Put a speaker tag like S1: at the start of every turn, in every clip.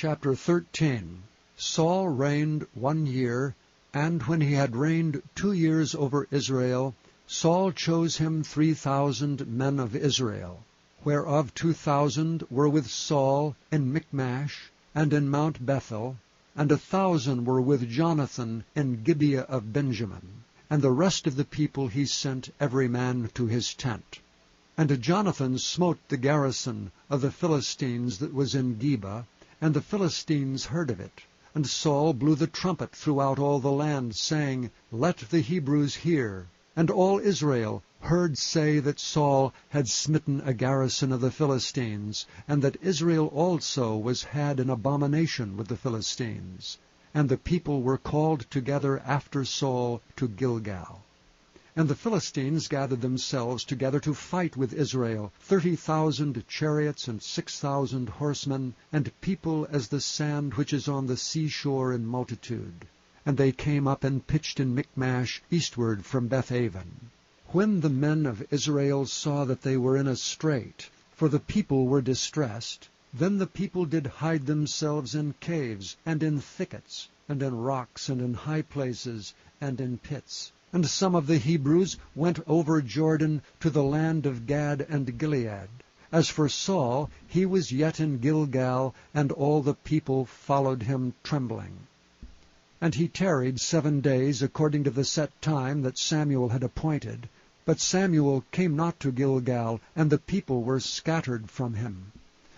S1: Chapter 13. Saul reigned 1 year, and when he had reigned 2 years over Israel, Saul chose him 3,000 men of Israel, whereof 2,000 were with Saul in Michmash and in Mount Bethel, and 1,000 were with Jonathan in Gibeah of Benjamin. And the rest of the people he sent every man to his tent. And Jonathan smote the garrison of the Philistines that was in Geba, and the Philistines heard of it. And Saul blew the trumpet throughout all the land, saying, Let the Hebrews hear. And all Israel heard say that Saul had smitten a garrison of the Philistines, and that Israel also was had an abomination with the Philistines. And the people were called together after Saul to Gilgal. And the Philistines gathered themselves together to fight with Israel, 30,000 chariots and 6,000 horsemen, and people as the sand which is on the seashore in multitude. And they came up and pitched in Michmash eastward from Bethaven. When the men of Israel saw that they were in a strait, for the people were distressed, then the people did hide themselves in caves, and in thickets, and in rocks, and in high places, and in pits. And some of the Hebrews went over Jordan to the land of Gad and Gilead. As for Saul, he was yet in Gilgal, and all the people followed him trembling. And he tarried 7 days, according to the set time that Samuel had appointed. But Samuel came not to Gilgal, and the people were scattered from him.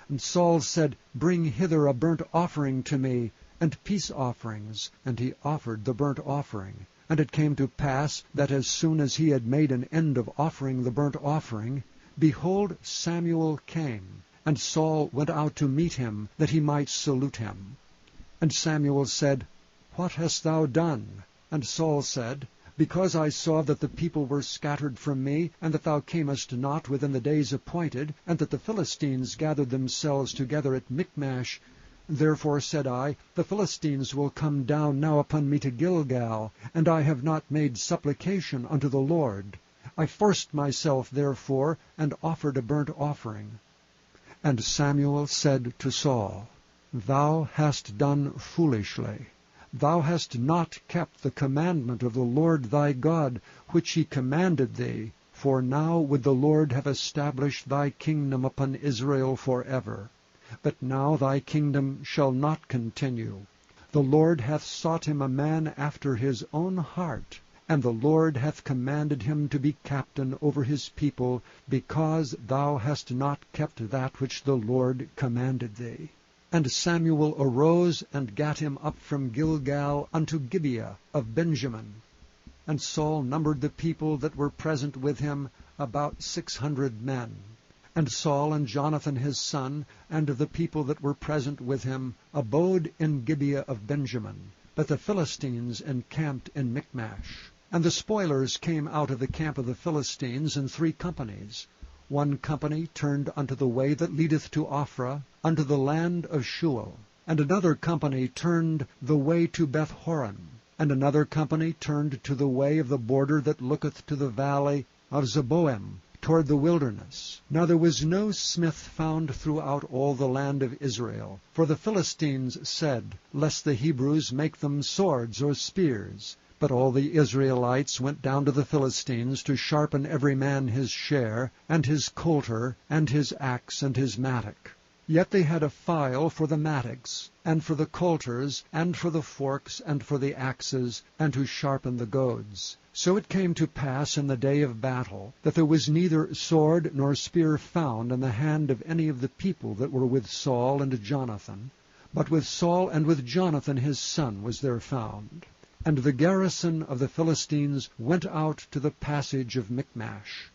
S1: And Saul said, Bring hither a burnt offering to me, and peace offerings. And he offered the burnt offering. And it came to pass that as soon as he had made an end of offering the burnt offering, behold, Samuel came, and Saul went out to meet him, that he might salute him. And Samuel said, What hast thou done? And Saul said, Because I saw that the people were scattered from me, and that thou camest not within the days appointed, and that the Philistines gathered themselves together at Michmash, therefore said I, The Philistines will come down now upon me to Gilgal, and I have not made supplication unto the Lord. I forced myself therefore, and offered a burnt offering. And Samuel said to Saul, Thou hast done foolishly. Thou hast not kept the commandment of the Lord thy God, which he commanded thee, for now would the Lord have established thy kingdom upon Israel forever. But now thy kingdom shall not continue. The Lord hath sought him a man after his own heart, and the Lord hath commanded him to be captain over his people, because thou hast not kept that which the Lord commanded thee. And Samuel arose and gat him up from Gilgal unto Gibeah of Benjamin. And Saul numbered the people that were present with him, about 600 men. And Saul and Jonathan his son, and the people that were present with him, abode in Gibeah of Benjamin. But the Philistines encamped in Michmash. And the spoilers came out of the camp of the Philistines in 3 companies. 1 company turned unto the way that leadeth to Ophrah, unto the land of Shual. And another company turned the way to Beth-horon. And another company turned to the way of the border that looketh to the valley of Zeboim, toward the wilderness. Now there was no smith found throughout all the land of Israel. For the Philistines said, Lest the Hebrews make them swords or spears. But all the Israelites went down to the Philistines to sharpen every man his share, and his coulter, and his axe, and his mattock. Yet they had a file for the mattocks, and for the coulters, and for the forks, and for the axes, and to sharpen the goads. So it came to pass in the day of battle, that there was neither sword nor spear found in the hand of any of the people that were with Saul and Jonathan, but with Saul and with Jonathan his son was there found. And the garrison of the Philistines went out to the passage of Michmash.